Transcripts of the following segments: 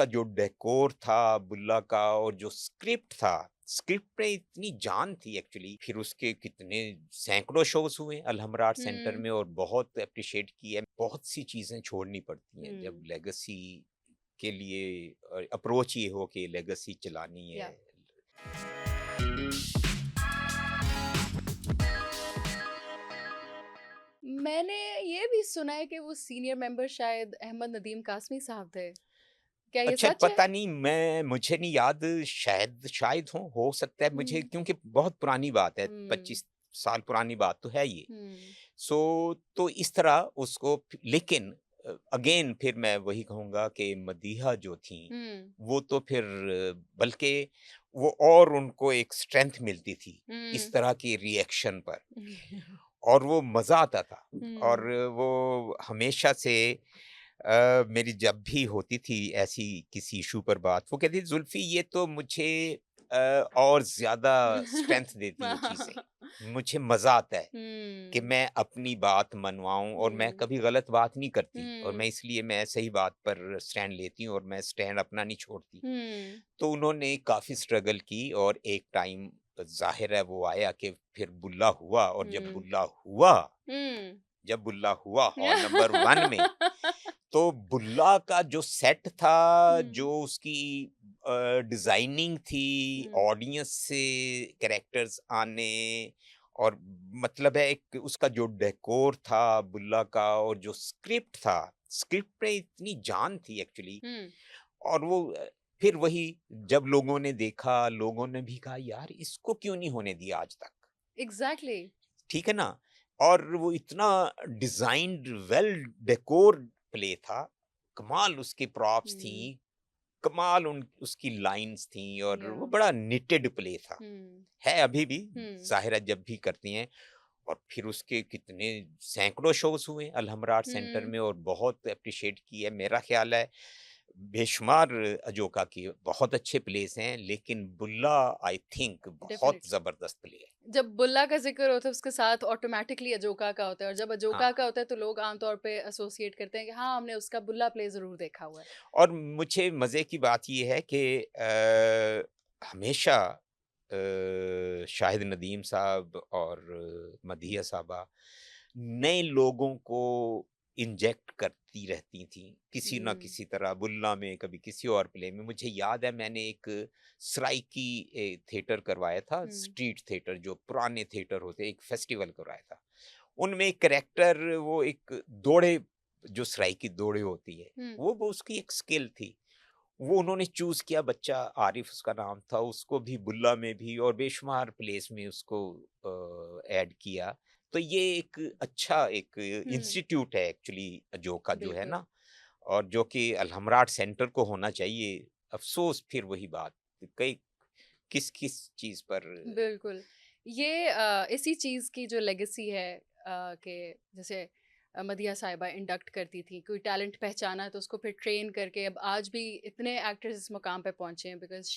उसका जो डेकोर था बुल्ला का और जो स्क्रिप्ट था, स्क्रिप्ट में इतनी जान थी एक्चुअली। फिर उसके कितने सैकड़ों शोज़ हुए अलहमराट सेंटर हुँ, में और बहुत एप्रिशिएट किया। बहुत सी चीज़ें छोड़नी पड़ती हैं जब हुँ, लेगेसी के लिए अप्रोच ये हो कि लेगेसी चलानी है। या मैंने ये भी सुना है कि वो सीनियर मेंबर शायद अहमद नदीम कासमी साहब थे। क्या ये अच्छा, सच है? पता नहीं, मुझे नहीं याद, शायद शायद हो सकता है मुझे, हुँ, क्योंकि बहुत पुरानी बात है, हुँ, 25 साल पुरानी बात तो है ये। हुँ, सो तो इस तरह उसको लेकिन अगेन फिर मैं वही कहूँगा कि मदीहा जो थी, हुँ, वो तो फिर बल्कि वो और उनको एक स्ट्रेंथ मिलती थी, इस हुँ, तरह की रिएक्शन पर, और वो मज़ा आता था। और हुँ, वो हमेशा से मेरी जब भी होती थी ऐसी किसी इश्यू पर बात, वो कहती थी, "जुल्फ़ी, ये तो मुझे अ, और ज़्यादा स्ट्रेंथ देती हैं चीज़ें। मुझे मज़ा आता है कि हुँ, मैं अपनी बात मनवाऊँ, और मैं हुँ, कभी गलत बात नहीं करती, और हुँ, मैं सही बात पर स्टैंड लेती हूँ और मैं स्टैंड अपना नहीं छोड़ती।" हुँ, तो उन्होंने काफ़ी स्ट्रगल की और एक टाइम ज़ाहिर है वो आया कि फिर बुल्ला हुआ, और हुँ, हुँ। जब बुल्ला हुआ हॉल नंबर 1 में, तो बुल्ला का जो सेट था, हुँ, जो उसकी डिज़ाइनिंग थी, हुँ, ऑडियंस से कैरेक्टर्स आने, और मतलब है एक उसका जो डेकोर था बुल्ला का और जो स्क्रिप्ट था, स्क्रिप्ट में इतनी जान थी एक्चुअली। हुँ, और वो फिर वही, जब लोगों ने देखा, लोगों ने भी कहा, "यार, इसको क्यों नहीं होने दिया आज तक?" एग्ज़ैक्टली। ठीक है ना? और वो इतना डिज़ाइन्ड वेल डेकोर प्ले था, कमाल उसकी प्रॉप्स हुँ, थीं, कमाल उसकी लाइन्स थीं, और या वो बड़ा निटेड प्ले था। हुँ, है अभी भी, हुँ, ज़ाहिर है जब भी करती हैं। और फिर उसके कितने सैकड़ों शोज़ हुए अलहमराट सेंटर हुँ, में और बहुत एप्रिशिएट किया। मेरा ख़्याल है बेशुमार अजोका की बहुत अच्छे प्लेस हैं, लेकिन बुल्ला आई थिंक बहुत डेफ़िनिटली। ज़बरदस्त प्ले है। जब बुल्ला का ज़िक्र होता है उसके साथ ऑटोमैटिकली अजोका का होता है और जब हाँ, अजोका का होता है तो लोग आम तौर पे एसोसिएट करते हैं कि हाँ, हमने उसका बुल्ला प्ले ज़रूर देखा हुआ है। और मुझे मज़े की बात ये है कि हमेशा शाहिद नदीम साहब और मदीहा साहबा नए लोगों को इंजेक्ट करती रहती थीं, किसी न हुँ, किसी तरह, बुल्ला में, कभी किसी और प्ले में। मुझे याद है मैंने एक सराइकी थिएटर करवाया था, हुँ, स्ट्रीट थिएटर जो पुराने थिएटर होते, एक फेस्टिवल करवाया था। उनमें एक कैरेक्टर, वो एक दौड़े, जो सराइकी दौड़े होती है, हुँ, वो उसकी एक स्किल थी। वो उन्होंने चूज़ किया, बच्चा आरिफ उसका नाम था, उसको भी बुल्ला में भी और बेशुमार प्लेस में उसको ऐड किया। तो ये एक अच्छा एक हुँ, इंस्टीट्यूट है एक्चुअली अजोका जो है बिल्कुल। ना, और जो कि अलहमराट सेंटर को होना चाहिए। अफ़सोस फिर वही बात, कई किस-किस चीज़ पर। बिल्कुल। ये इसी चीज़ की जो लेगेसी है कि जैसे मदीहा साहिबा इंडक्ट करती थी, कोई टैलेंट पहचाना तो उसको फिर ट्रेन करके अब आज भी इतने एक्टर्स इस मुकाम पे पहुँचे हैं because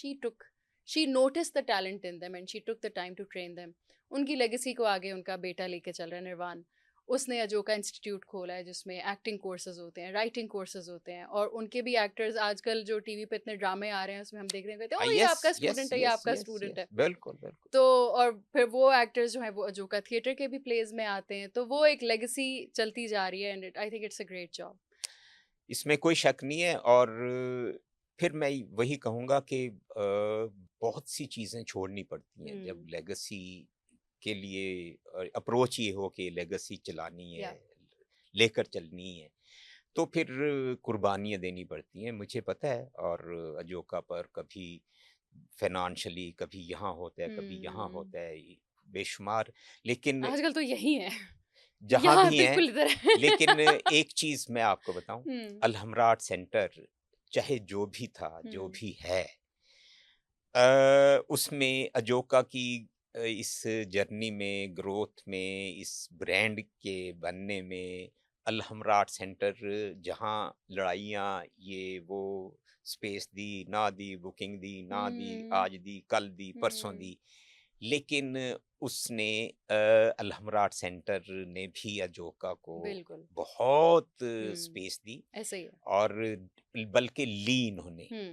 she noticed the talent in them and she took the time to train them. उनकी लेगेसी को आगे उनका बेटा लेके चल रहा है निर्वाण। उसने अजोका इंस्टीट्यूट खोला है जिसमें एक्टिंग कोर्सेज़ होते हैं, राइटिंग कोर्सेज़ होते हैं और उनके भी एक्टर्स आजकल जो टीवी पे इतने ड्रामे आ रहे हैं उसमें हम देख रहे हैं कहते हैं, ओह! ये यस, आपका यस, स्टूडेंट है, ये यस, आपका यस, स्टूडेंट यस। है। बिल्कुल, बिल्कुल। तो और फिर वो एक्टर्स जो हैं वो अजोका थिएटर के भी प्लेज़ में आते हैं, तो वो एक लेगेसी चलती जा रही है and I think it's a great job. इसमें कोई शक नहीं है। और फिर मैं वही कहूँगा कि बहुत सी चीज़ें छोड़नी पड़ती हैं जब हुँ, लेगेसी के लिए अप्रोच ये हो कि लेगेसी चलानी है, या लेकर चलनी है, तो फिर कुर्बानियाँ देनी पड़ती हैं, मुझे पता है। और अजोका पर कभी फ़ाइनेंशियली कभी यहाँ होता है, कभी यहाँ हुँ, होता है, बेशुमार। लेकिन आजकल तो यही है। जहाँ यहाँ भी हैं, बिल्कुल इधर है। लेकिन एक चीज़ मैं आपको बताऊँ, हुँ, अलहमराट सेंटर चाहे जो भी था, जो हुँ, भी है, उसमें अजोका की इस जर्नी में, ग्रोथ में, इस ब्रांड के बनने में, अलहमराट सेंटर जहाँ लड़ाइयाँ, ये वो, स्पेस दी, ना दी, बुकिंग दी, ना दी, हुँ, आज दी, कल दी, परसों हुँ, दी, लेकिन उसने अलहमरा आर्ट सेंटर ने भी अजोका को बिल्कुल। बहुत हुँ, स्पेस दी ऐसा ही है। और बल्कि ली इन्होंने। हुँ।